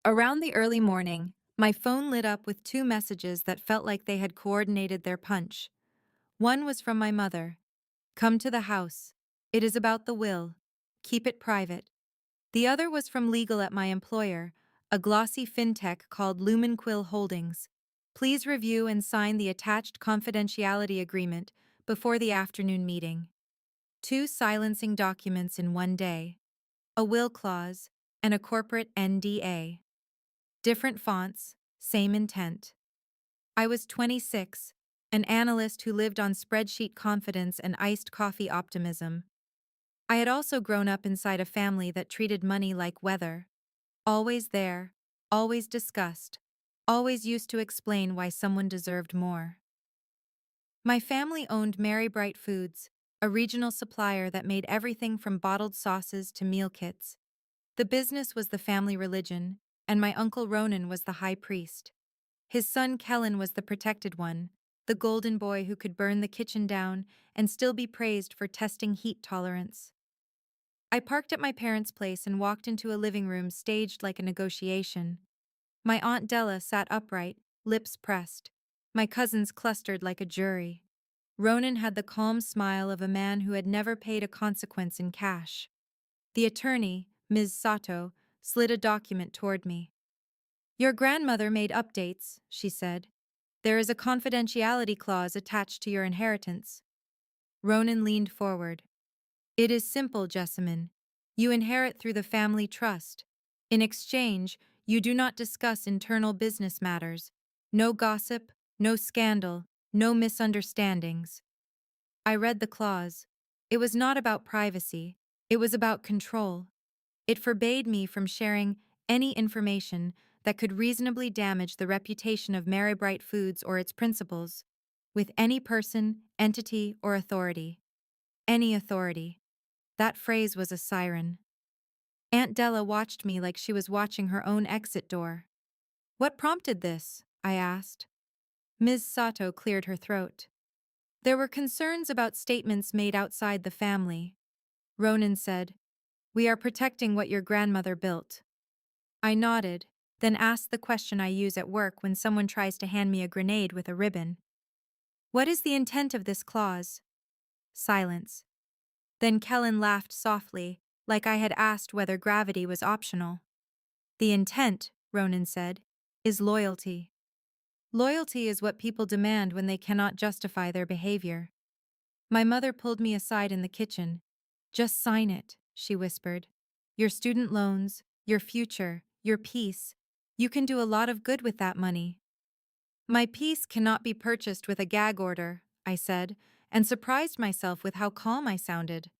Around the early morning, my phone lit up with two messages that felt like they had coordinated their punch. One was from my mother. Come to the house. It is about the will. Keep it private. The other was from legal at my employer, a glossy fintech called Lumenquill Holdings. Please review and sign the attached confidentiality agreement before the afternoon meeting. Two silencing documents in one day. A will clause and a corporate NDA. Different fonts, same intent. I was 26, an analyst who lived on spreadsheet confidence and iced coffee optimism. I had also grown up inside a family that treated money like weather. Always there, always discussed, always used to explain why someone deserved more. My family owned Mary Bright Foods, a regional supplier that made everything from bottled sauces to meal kits. The business was the family religion, and my uncle Ronan was the high priest. His son Kellen was the protected one, the golden boy who could burn the kitchen down and still be praised for testing heat tolerance. I parked at my parents' place and walked into a living room staged like a negotiation. My Aunt Della sat upright, lips pressed. My cousins clustered like a jury. Ronan had the calm smile of a man who had never paid a consequence in cash. The attorney, Ms. Sato, slid a document toward me. Your grandmother made updates, she said. There is a confidentiality clause attached to your inheritance. Ronan leaned forward. It is simple, Jessamine. You inherit through the family trust. In exchange, you do not discuss internal business matters. No gossip, no scandal, no misunderstandings. I read the clause. It was not about privacy. It was about control. It forbade me from sharing any information that could reasonably damage the reputation of Mary Bright Foods or its principals, with any person, entity, or authority. Any authority. That phrase was a siren. Aunt Della watched me like she was watching her own exit door. What prompted this? I asked. Ms. Sato cleared her throat. There were concerns about statements made outside the family. Ronan said, We are protecting what your grandmother built. I nodded, then asked the question I use at work when someone tries to hand me a grenade with a ribbon. What is the intent of this clause? Silence. Then Kellen laughed softly, like I had asked whether gravity was optional. The intent, Ronan said, is loyalty. Loyalty is what people demand when they cannot justify their behavior. My mother pulled me aside in the kitchen. Just sign it, she whispered. Your student loans, your future, your peace. You can do a lot of good with that money. My peace cannot be purchased with a gag order, I said, and surprised myself with how calm I sounded.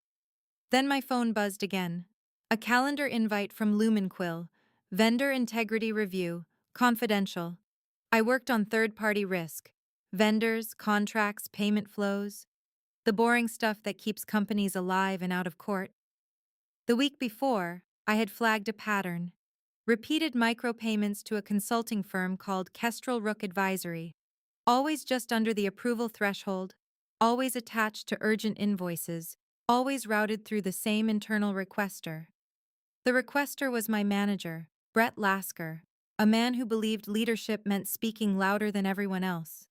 Then my phone buzzed again. A calendar invite from Lumenquill, vendor integrity review, confidential. I worked on third-party risk, vendors, contracts, payment flows, the boring stuff that keeps companies alive and out of court. The week before, I had flagged a pattern. Repeated micropayments to a consulting firm called Kestrel Rook Advisory, always just under the approval threshold, always attached to urgent invoices, always routed through the same internal requester. The requester was my manager, Brett Lasker, a man who believed leadership meant speaking louder than everyone else.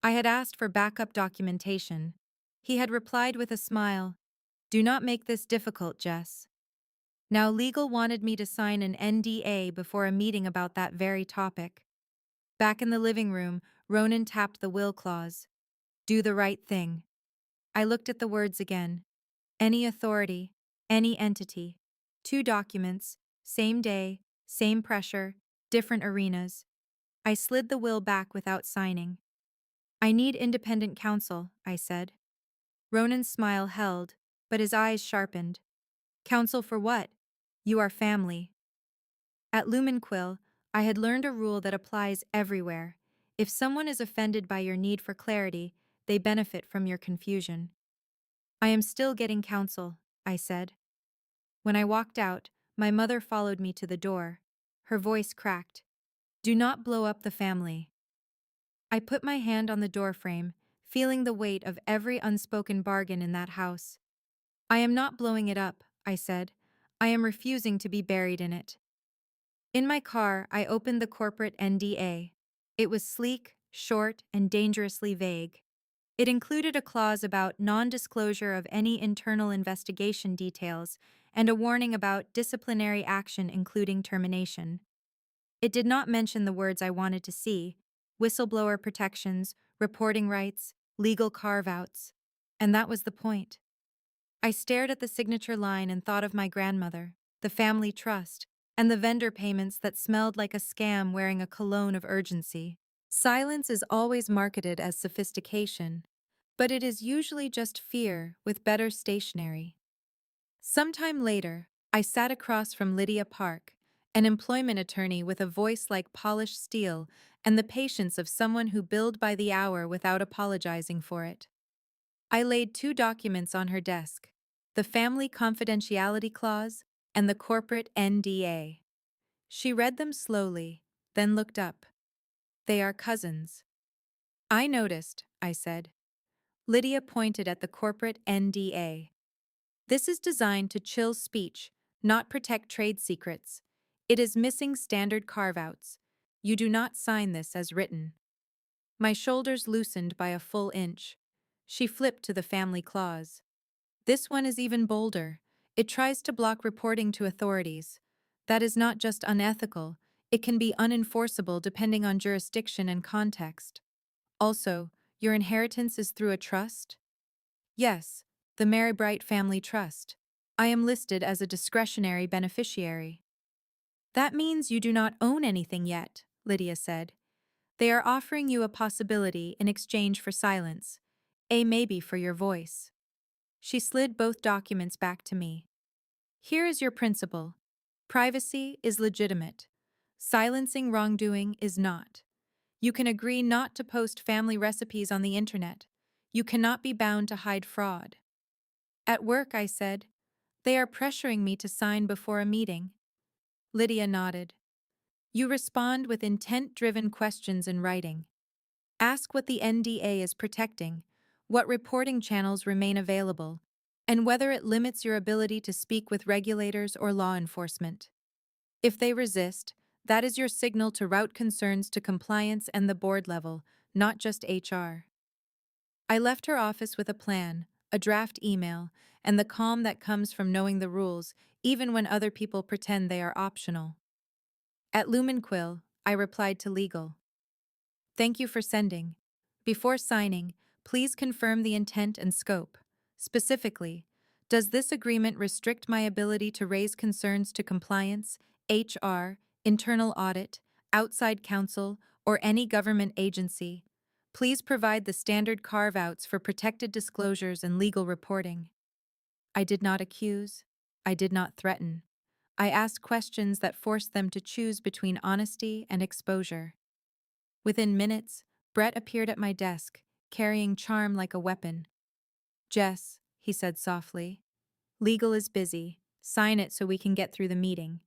I had asked for backup documentation. He had replied with a smile, Do not make this difficult, Jess. Now legal wanted me to sign an NDA before a meeting about that very topic. Back in the living room, Ronan tapped the will clause. Do the right thing. I looked at the words again. Any authority, any entity. Two documents, same day, same pressure, different arenas. I slid the will back without signing. I need independent counsel, I said. Ronan's smile held, but his eyes sharpened. Counsel for what? You are family. At Lumenquill, I had learned a rule that applies everywhere. If someone is offended by your need for clarity, they benefit from your confusion. I am still getting counsel, I said. When I walked out, my mother followed me to the door. Her voice cracked. Do not blow up the family. I put my hand on the doorframe, feeling the weight of every unspoken bargain in that house. I am not blowing it up, I said. I am refusing to be buried in it. In my car, I opened the corporate NDA. It was sleek, short, and dangerously vague. It included a clause about non-disclosure of any internal investigation details and a warning about disciplinary action including termination. It did not mention the words I wanted to see: whistleblower protections, reporting rights, legal carve-outs. And that was the point. I stared at the signature line and thought of my grandmother, the family trust, and the vendor payments that smelled like a scam wearing a cologne of urgency. Silence is always marketed as sophistication, but it is usually just fear with better stationery. Sometime later, I sat across from Lydia Park, an employment attorney with a voice like polished steel and the patience of someone who billed by the hour without apologizing for it. I laid two documents on her desk: the family confidentiality clause and the corporate NDA. She read them slowly, then looked up. "They are cousins." "I noticed," I said. Lydia pointed at the corporate NDA. "This is designed to chill speech, not protect trade secrets. It is missing standard carve-outs. You do not sign this as written." My shoulders loosened by a full inch. She flipped to the family clause. "This one is even bolder. It tries to block reporting to authorities. That is not just unethical, it can be unenforceable depending on jurisdiction and context. Also, your inheritance is through a trust?" "Yes, the Mary Bright Family Trust. I am listed as a discretionary beneficiary." "That means you do not own anything yet," Lydia said. "They are offering you a possibility in exchange for silence, a maybe for your voice." She slid both documents back to me. "Here is your principle. Privacy is legitimate. Silencing wrongdoing is not. You can agree not to post family recipes on the internet. You cannot be bound to hide fraud." "At work," I said, "they are pressuring me to sign before a meeting." Lydia nodded. "You respond with intent-driven questions in writing. Ask what the NDA is protecting, what reporting channels remain available, and whether it limits your ability to speak with regulators or law enforcement. If they resist, that is your signal to route concerns to compliance and the board level, not just HR." I left her office with a plan, a draft email, and the calm that comes from knowing the rules, even when other people pretend they are optional. At Lumenquill, I replied to legal. "Thank you for sending. Before signing, please confirm the intent and scope. Specifically, does this agreement restrict my ability to raise concerns to compliance, HR, internal audit, outside counsel, or any government agency? Please provide the standard carve-outs for protected disclosures and legal reporting." I did not accuse. I did not threaten. I asked questions that forced them to choose between honesty and exposure. Within minutes, Brett appeared at my desk, carrying charm like a weapon. "Jess," he said softly, "legal is busy. Sign it so we can get through the meeting."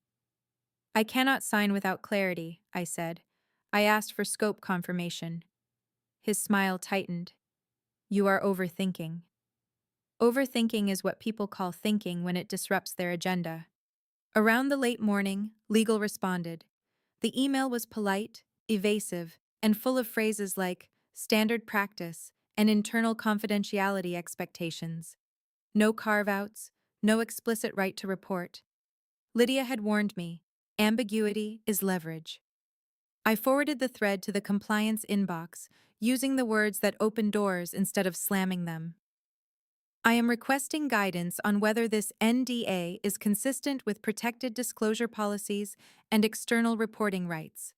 "I cannot sign without clarity," I said. "I asked for scope confirmation." His smile tightened. "You are overthinking." Overthinking is what people call thinking when it disrupts their agenda. Around the late morning, legal responded. The email was polite, evasive, and full of phrases like standard practice and internal confidentiality expectations. No carve-outs, no explicit right to report. Lydia had warned me, ambiguity is leverage. I forwarded the thread to the compliance inbox, using the words that open doors instead of slamming them. "I am requesting guidance on whether this NDA is consistent with protected disclosure policies and external reporting rights.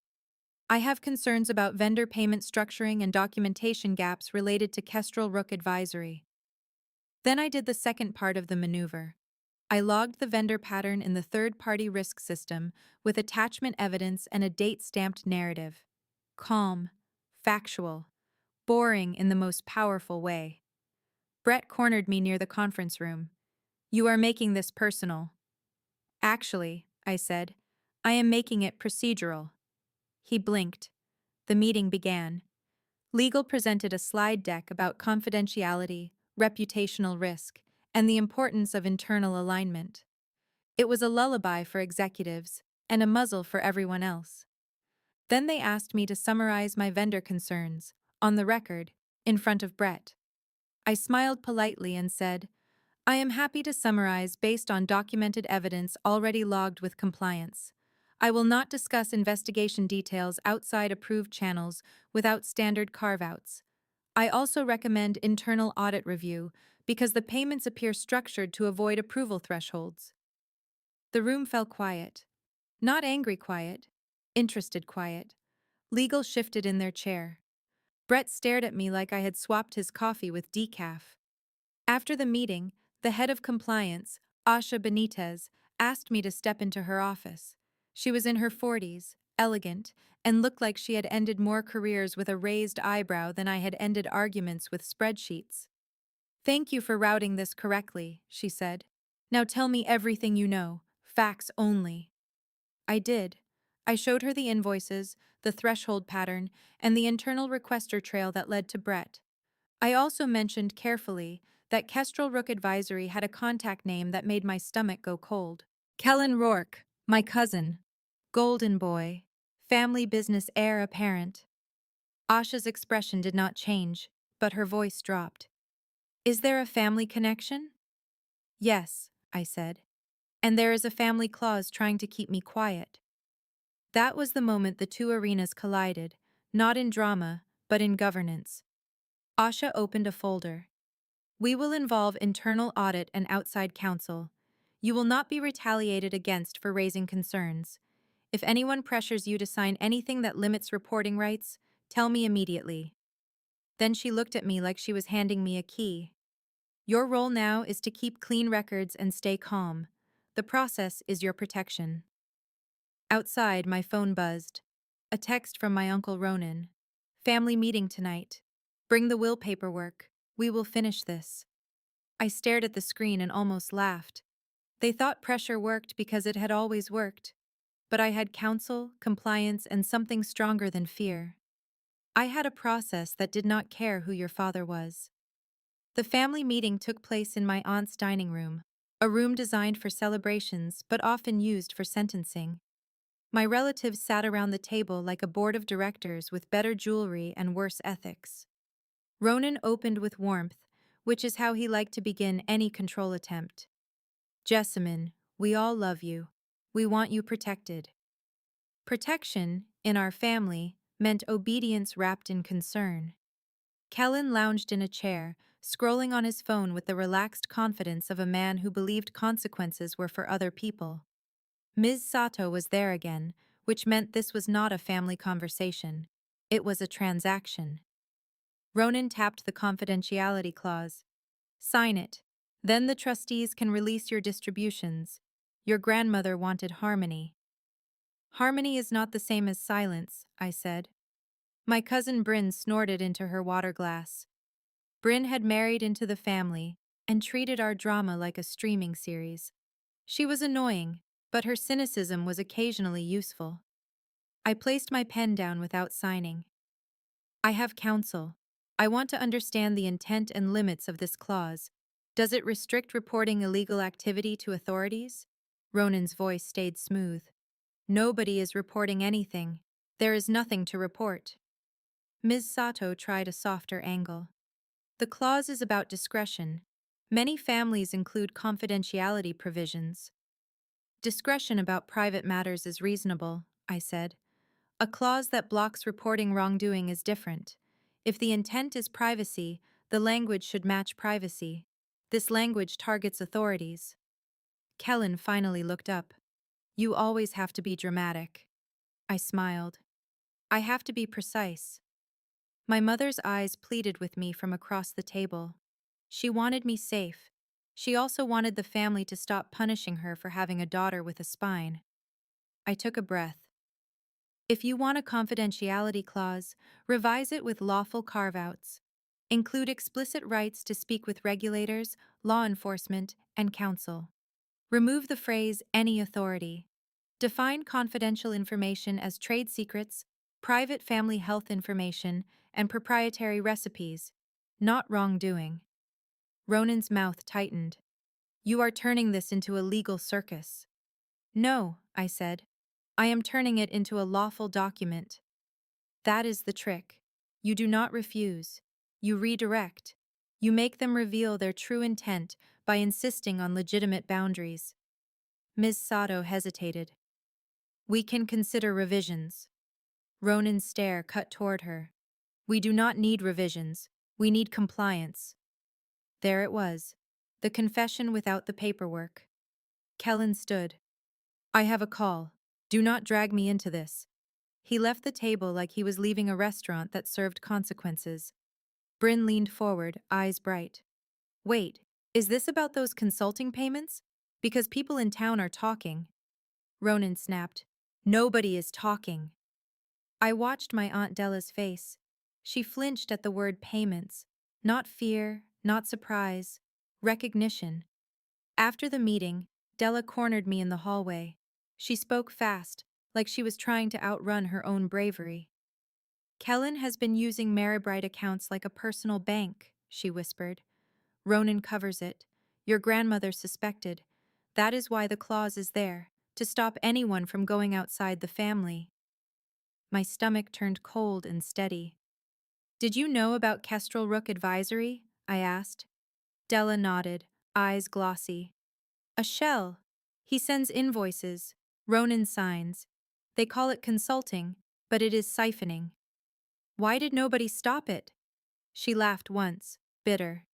I have concerns about vendor payment structuring and documentation gaps related to Kestrel Rook advisory." Then I did the second part of the maneuver. I logged the vendor pattern in the third-party risk system with attachment evidence and a date-stamped narrative. Calm, factual, boring in the most powerful way. Brett cornered me near the conference room. "You are making this personal." "Actually," I said, "I am making it procedural." He blinked. The meeting began. Legal presented a slide deck about confidentiality, reputational risk, and the importance of internal alignment. It was a lullaby for executives, and a muzzle for everyone else. Then they asked me to summarize my vendor concerns, on the record, in front of Brett. I smiled politely and said, I am happy to summarize based on documented evidence already logged with compliance. I will not discuss investigation details outside approved channels without standard carve-outs. I also recommend internal audit review because the payments appear structured to avoid approval thresholds. The room fell quiet. Not angry quiet, interested quiet. Legal shifted in their chair. Brett stared at me like I had swapped his coffee with decaf. After the meeting, the head of compliance, Asha Benitez, asked me to step into her office. She was in her 40s, elegant, and looked like she had ended more careers with a raised eyebrow than I had ended arguments with spreadsheets. Thank you for routing this correctly, she said. Now tell me everything you know, facts only. I did. I showed her the invoices, the threshold pattern, and the internal requester trail that led to Brett. I also mentioned carefully that Kestrel Rook Advisory had a contact name that made my stomach go cold. Kellen Rourke, my cousin. Golden boy. Family business heir apparent. Asha's expression did not change, but her voice dropped. Is there a family connection? Yes, I said. And there is a family clause trying to keep me quiet. That was the moment the two arenas collided, not in drama, but in governance. Asha opened a folder. We will involve internal audit and outside counsel. You will not be retaliated against for raising concerns. If anyone pressures you to sign anything that limits reporting rights, tell me immediately. Then she looked at me like she was handing me a key. Your role now is to keep clean records and stay calm. The process is your protection. Outside, my phone buzzed. A text from my Uncle Ronan. Family meeting tonight. Bring the will paperwork. We will finish this. I stared at the screen and almost laughed. They thought pressure worked because it had always worked. But I had counsel, compliance, and something stronger than fear. I had a process that did not care who your father was. The family meeting took place in my aunt's dining room, a room designed for celebrations but often used for sentencing. My relatives sat around the table like a board of directors with better jewelry and worse ethics. Ronan opened with warmth, which is how he liked to begin any control attempt. Jessamine, we all love you. We want you protected. Protection, in our family, meant obedience wrapped in concern. Kellen lounged in a chair, scrolling on his phone with the relaxed confidence of a man who believed consequences were for other people. Ms. Sato was there again, which meant this was not a family conversation. It was a transaction. Ronan tapped the confidentiality clause. Sign it. Then the trustees can release your distributions. Your grandmother wanted harmony. Harmony is not the same as silence, I said. My cousin Bryn snorted into her water glass. Bryn had married into the family and treated our drama like a streaming series. She was annoying, but her cynicism was occasionally useful. I placed my pen down without signing. I have counsel. I want to understand the intent and limits of this clause. Does it restrict reporting illegal activity to authorities? Ronan's voice stayed smooth. Nobody is reporting anything. There is nothing to report. Ms. Sato tried a softer angle. The clause is about discretion. Many families include confidentiality provisions. Discretion about private matters is reasonable, I said. A clause that blocks reporting wrongdoing is different. If the intent is privacy, the language should match privacy. This language targets authorities. Kellen finally looked up. You always have to be dramatic. I smiled. I have to be precise. My mother's eyes pleaded with me from across the table. She wanted me safe. She also wanted the family to stop punishing her for having a daughter with a spine. I took a breath. If you want a confidentiality clause, revise it with lawful carve-outs. Include explicit rights to speak with regulators, law enforcement, and counsel. Remove the phrase any authority. Define confidential information as trade secrets, private family health information, and proprietary recipes, not wrongdoing. Ronan's mouth tightened. You are turning this into a legal circus. No, I said. I am turning it into a lawful document. That is the trick. You do not refuse. You redirect. You make them reveal their true intent by insisting on legitimate boundaries. Ms. Sato hesitated. We can consider revisions. Ronan's stare cut toward her. We do not need revisions. We need compliance. There it was. The confession without the paperwork. Kellen stood. I have a call. Do not drag me into this. He left the table like he was leaving a restaurant that served consequences. Bryn leaned forward, eyes bright. Wait, is this about those consulting payments? Because people in town are talking. Ronan snapped. Nobody is talking. I watched my Aunt Della's face. She flinched at the word payments. Not fear, not surprise. Recognition. After the meeting, Della cornered me in the hallway. She spoke fast, like she was trying to outrun her own bravery. Kellen has been using Maribride accounts like a personal bank, she whispered. Ronan covers it. Your grandmother suspected. That is why the clause is there, to stop anyone from going outside the family. My stomach turned cold and steady. Did you know about Kestrel Rook Advisory? I asked. Della nodded, eyes glossy. A shell. He sends invoices. Ronan signs. They call it consulting, but it is siphoning. Why did nobody stop it? She laughed once, bitter.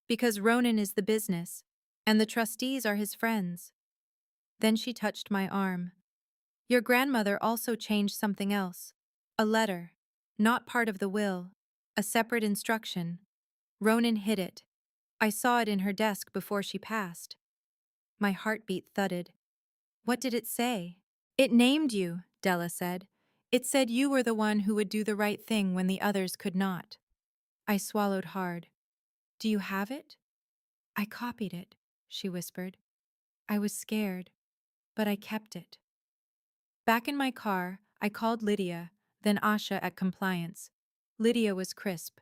Because Ronan is the business, and the trustees are his friends. Then she touched my arm. Your grandmother also changed something else. A letter. Not part of the will. A separate instruction. Ronan hid it. I saw it in her desk before she passed. My heartbeat thudded. What did it say? It named you, Della said. It said you were the one who would do the right thing when the others could not. I swallowed hard. Do you have it? I copied it, she whispered. I was scared, but I kept it. Back in my car, I called Lydia, then Asha at compliance. Lydia was crisp.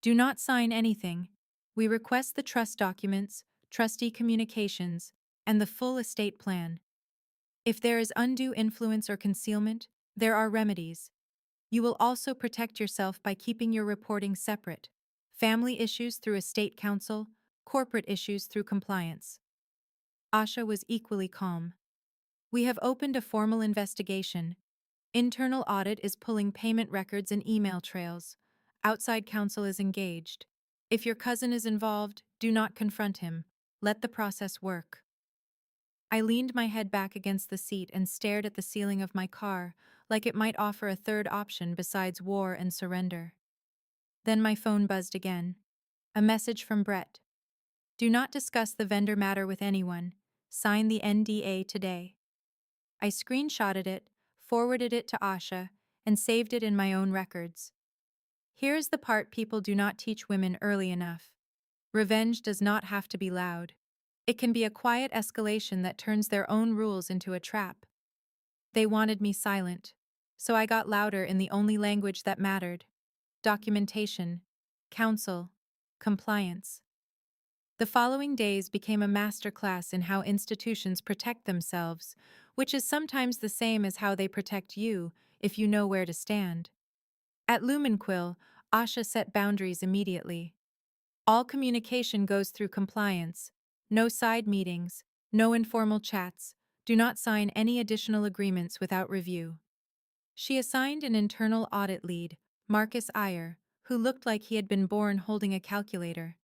Do not sign anything. We request the trust documents, trustee communications, and the full estate plan. If there is undue influence or concealment, there are remedies. You will also protect yourself by keeping your reporting separate. Family issues through estate counsel, corporate issues through compliance. Asha was equally calm. We have opened a formal investigation. Internal audit is pulling payment records and email trails. Outside counsel is engaged. If your cousin is involved, do not confront him. Let the process work. I leaned my head back against the seat and stared at the ceiling of my car, like it might offer a third option besides war and surrender. Then my phone buzzed again. A message from Brett. Do not discuss the vendor matter with anyone. Sign the NDA today. I screenshotted it, forwarded it to Asha, and saved it in my own records. Here is the part people do not teach women early enough. Revenge does not have to be loud. It can be a quiet escalation that turns their own rules into a trap. They wanted me silent, so I got louder in the only language that mattered. Documentation, counsel, compliance. The following days became a masterclass in how institutions protect themselves, which is sometimes the same as how they protect you if you know where to stand. At Lumenquill, Asha set boundaries immediately. All communication goes through compliance. No side meetings, no informal chats. Do not sign any additional agreements without review. She assigned an internal audit lead, Marcus Iyer, who looked like he had been born holding a calculator.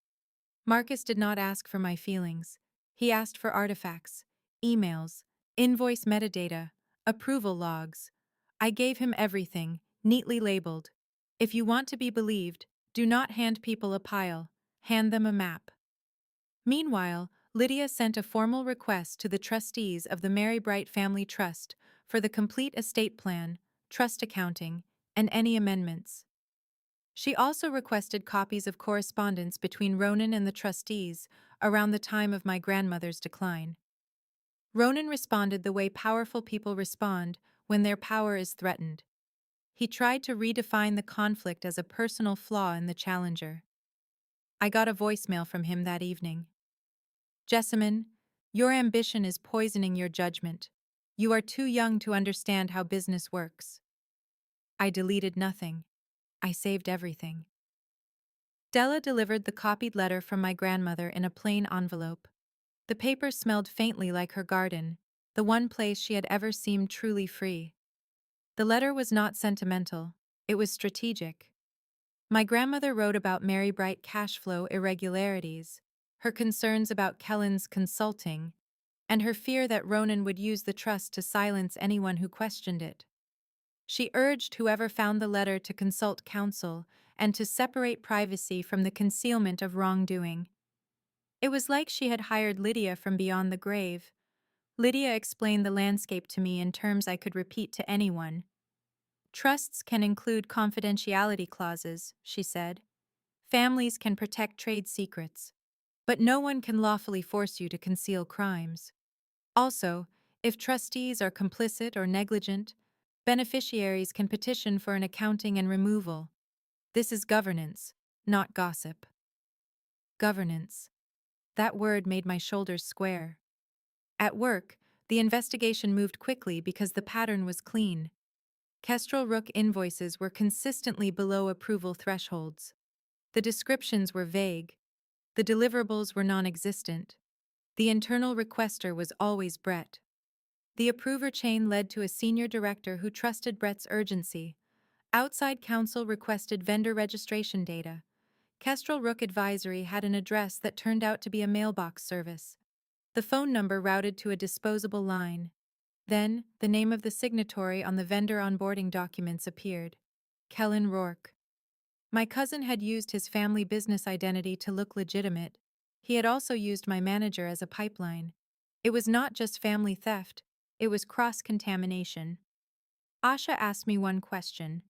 Marcus did not ask for my feelings. He asked for artifacts, emails, invoice metadata, approval logs. I gave him everything, neatly labeled. If you want to be believed, do not hand people a pile, hand them a map. Meanwhile, Lydia sent a formal request to the trustees of the Mary Bright Family Trust for the complete estate plan, trust accounting, and any amendments. She also requested copies of correspondence between Ronan and the trustees around the time of my grandmother's decline. Ronan responded the way powerful people respond when their power is threatened. He tried to redefine the conflict as a personal flaw in the challenger. I got a voicemail from him that evening. Jessamine, your ambition is poisoning your judgment. You are too young to understand how business works. I deleted nothing. I saved everything. Della delivered the copied letter from my grandmother in a plain envelope. The paper smelled faintly like her garden, the one place she had ever seemed truly free. The letter was not sentimental, it was strategic. My grandmother wrote about Mary Bright cash flow irregularities, her concerns about Kellen's consulting, and her fear that Ronan would use the trust to silence anyone who questioned it. She urged whoever found the letter to consult counsel and to separate privacy from the concealment of wrongdoing. It was like she had hired Lydia from beyond the grave. Lydia explained the landscape to me in terms I could repeat to anyone. Trusts can include confidentiality clauses, she said. Families can protect trade secrets. But no one can lawfully force you to conceal crimes. Also, if trustees are complicit or negligent, beneficiaries can petition for an accounting and removal. This is governance, not gossip. Governance. That word made my shoulders square. At work, the investigation moved quickly because the pattern was clean. Kestrel Rook invoices were consistently below approval thresholds. The descriptions were vague. The deliverables were non-existent. The internal requester was always Brett. The approver chain led to a senior director who trusted Brett's urgency. Outside counsel requested vendor registration data. Kestrel Rook Advisory had an address that turned out to be a mailbox service. The phone number routed to a disposable line. Then, the name of the signatory on the vendor onboarding documents appeared. Kellen Rourke. My cousin had used his family business identity to look legitimate. He had also used my manager as a pipeline. It was not just family theft, it was cross-contamination. Asha asked me one question.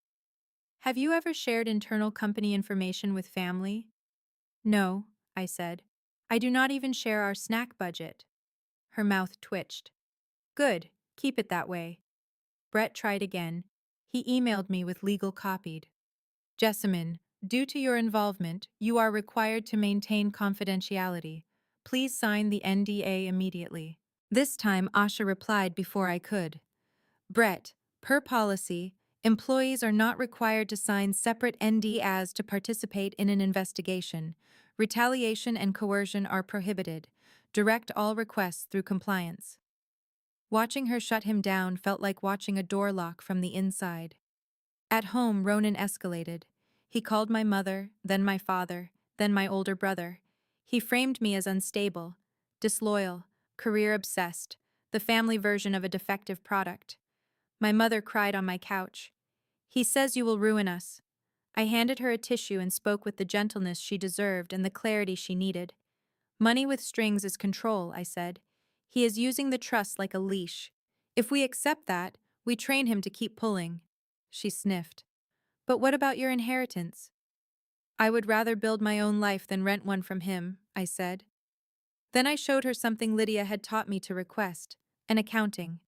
Have you ever shared internal company information with family? No, I said. I do not even share our snack budget. Her mouth twitched. Good, keep it that way. Brett tried again. He emailed me with legal copied. Jessamine, due to your involvement, you are required to maintain confidentiality. Please sign the NDA immediately. This time Asha replied before I could. Brett, per policy, employees are not required to sign separate NDAs to participate in an investigation. Retaliation and coercion are prohibited. Direct all requests through compliance. Watching her shut him down felt like watching a door lock from the inside. At home, Ronan escalated. He called my mother, then my father, then my older brother. He framed me as unstable, disloyal, career-obsessed, the family version of a defective product. My mother cried on my couch. He says you will ruin us. I handed her a tissue and spoke with the gentleness she deserved and the clarity she needed. Money with strings is control, I said. He is using the trust like a leash. If we accept that, we train him to keep pulling. She sniffed. But what about your inheritance? I would rather build my own life than rent one from him, I said. Then I showed her something Lydia had taught me to request, an accounting.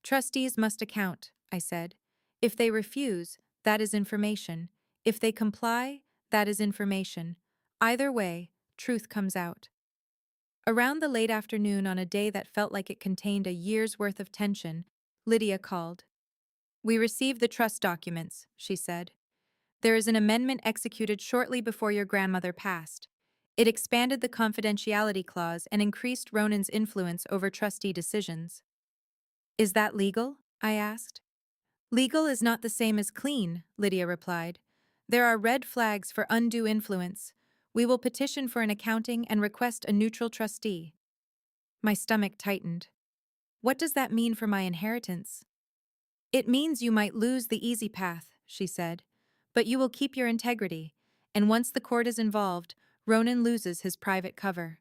Trustees must account, I said. If they refuse, that is information. If they comply, that is information. Either way, truth comes out. Around the late afternoon on a day that felt like it contained a year's worth of tension, Lydia called. We received the trust documents, she said. There is an amendment executed shortly before your grandmother passed. It expanded the confidentiality clause and increased Ronan's influence over trustee decisions. Is that legal? I asked. Legal is not the same as clean, Lydia replied. There are red flags for undue influence. We will petition for an accounting and request a neutral trustee. My stomach tightened. What does that mean for my inheritance? It means you might lose the easy path, she said. But you will keep your integrity, and once the court is involved, Ronan loses his private cover.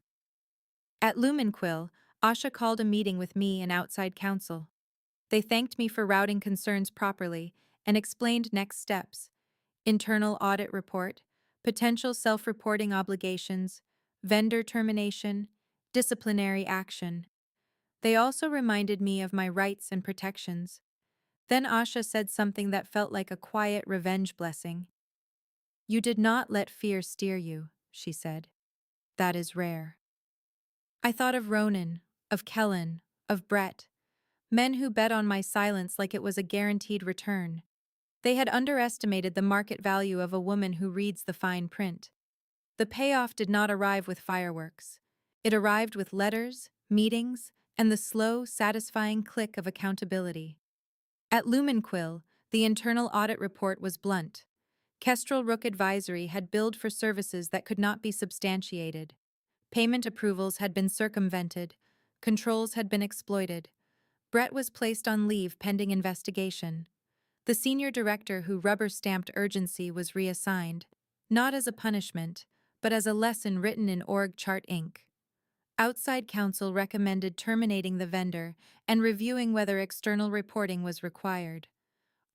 At Lumenquill, Asha called a meeting with me and outside counsel. They thanked me for routing concerns properly and explained next steps: internal audit report, potential self-reporting obligations, vendor termination, disciplinary action. They also reminded me of my rights and protections. Then Asha said something that felt like a quiet revenge blessing. You did not let fear steer you, she said. That is rare. I thought of Ronan, of Kellen, of Brett. Men who bet on my silence like it was a guaranteed return. They had underestimated the market value of a woman who reads the fine print. The payoff did not arrive with fireworks. It arrived with letters, meetings, and the slow, satisfying click of accountability. At Lumenquill, the internal audit report was blunt. Kestrel Rook Advisory had billed for services that could not be substantiated. Payment approvals had been circumvented. Controls had been exploited. Brett was placed on leave pending investigation. The senior director who rubber-stamped urgency was reassigned, not as a punishment, but as a lesson written in org chart ink. Outside counsel recommended terminating the vendor and reviewing whether external reporting was required.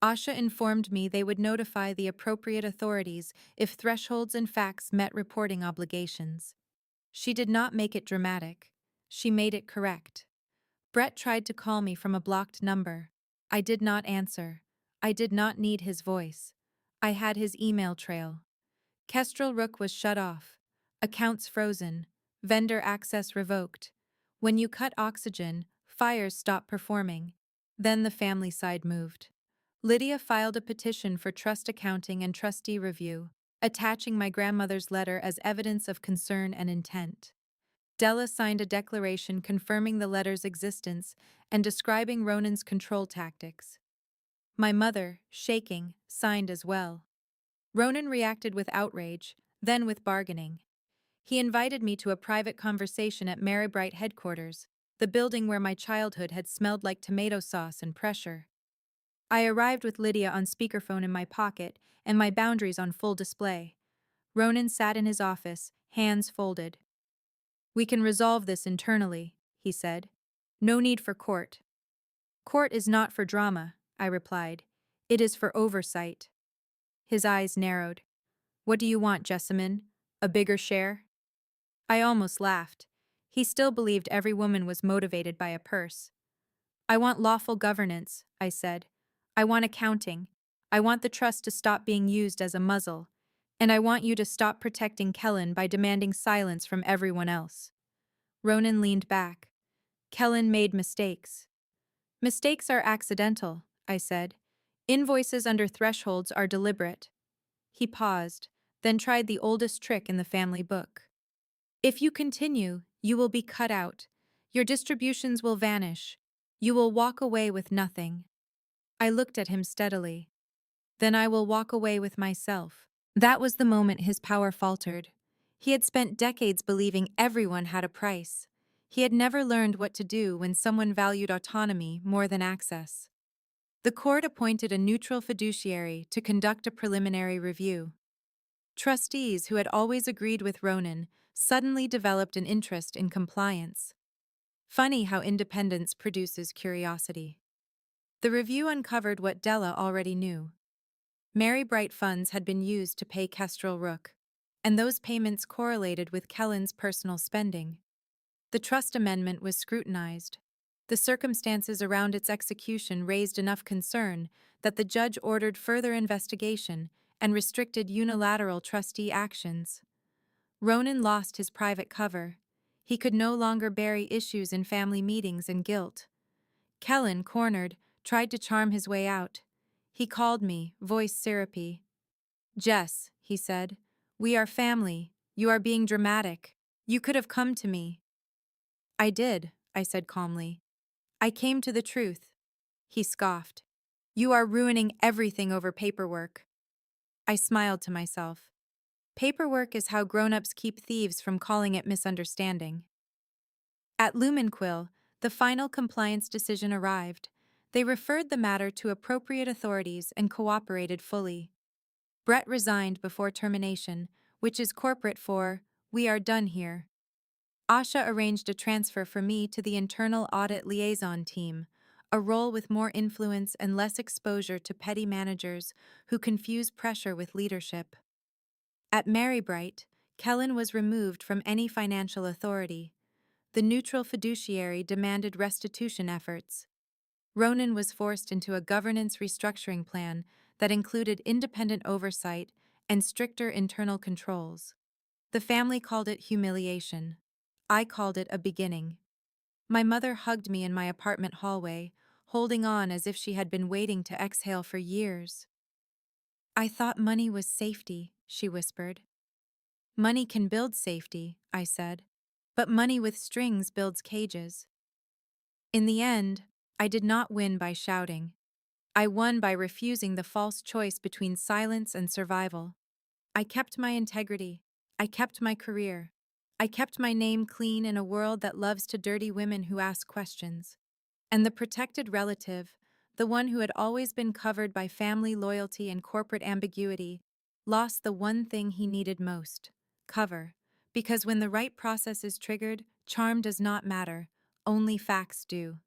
Asha informed me they would notify the appropriate authorities if thresholds and facts met reporting obligations. She did not make it dramatic. She made it correct. Brett tried to call me from a blocked number. I did not answer. I did not need his voice. I had his email trail. Kestrel Rook was shut off. Accounts frozen. Vendor access revoked. When you cut oxygen, fires stop performing. Then the family side moved. Lydia filed a petition for trust accounting and trustee review, attaching my grandmother's letter as evidence of concern and intent. Della signed a declaration confirming the letter's existence and describing Ronan's control tactics. My mother, shaking, signed as well. Ronan reacted with outrage, then with bargaining. He invited me to a private conversation at Marybright headquarters, the building where my childhood had smelled like tomato sauce and pressure. I arrived with Lydia on speakerphone in my pocket and my boundaries on full display. Ronan sat in his office, hands folded. "We can resolve this internally," he said. "No need for court." "Court is not for drama," I replied. "It is for oversight." His eyes narrowed. "What do you want, Jessamine? A bigger share?" I almost laughed. He still believed every woman was motivated by a purse. "I want lawful governance," I said. "I want accounting. I want the trust to stop being used as a muzzle. And I want you to stop protecting Kellen by demanding silence from everyone else." Ronan leaned back. "Kellen made mistakes." "Mistakes are accidental," I said. "Invoices under thresholds are deliberate." He paused, then tried the oldest trick in the family book. "If you continue, you will be cut out. Your distributions will vanish. You will walk away with nothing." I looked at him steadily. "Then I will walk away with myself." That was the moment his power faltered. He had spent decades believing everyone had a price. He had never learned what to do when someone valued autonomy more than access. The court appointed a neutral fiduciary to conduct a preliminary review. Trustees who had always agreed with Ronan suddenly developed an interest in compliance. Funny how independence produces curiosity. The review uncovered what Della already knew. Marybright funds had been used to pay Kestrel Rook, and those payments correlated with Kellen's personal spending. The trust amendment was scrutinized. The circumstances around its execution raised enough concern that the judge ordered further investigation and restricted unilateral trustee actions. Ronan lost his private cover. He could no longer bury issues in family meetings and guilt. Kellen, cornered, tried to charm his way out. He called me, voice syrupy. "Jess," he said, "we are family. You are being dramatic. You could have come to me." "I did," I said calmly. "I came to the truth." He scoffed. "You are ruining everything over paperwork." I smiled to myself. Paperwork is how grown-ups keep thieves from calling it misunderstanding. At Lumenquill, the final compliance decision arrived. They referred the matter to appropriate authorities and cooperated fully. Brett resigned before termination, which is corporate for, "We are done here." Asha arranged a transfer for me to the internal audit liaison team, a role with more influence and less exposure to petty managers who confuse pressure with leadership. At Marybright, Kellen was removed from any financial authority. The neutral fiduciary demanded restitution efforts. Ronan was forced into a governance restructuring plan that included independent oversight and stricter internal controls. The family called it humiliation. I called it a beginning. My mother hugged me in my apartment hallway, holding on as if she had been waiting to exhale for years. "I thought money was safety," she whispered. "Money can build safety," I said, "but money with strings builds cages." In the end, I did not win by shouting. I won by refusing the false choice between silence and survival. I kept my integrity. I kept my career. I kept my name clean in a world that loves to dirty women who ask questions. And the protected relative, the one who had always been covered by family loyalty and corporate ambiguity, lost the one thing he needed most: cover. Because when the right process is triggered, charm does not matter, only facts do.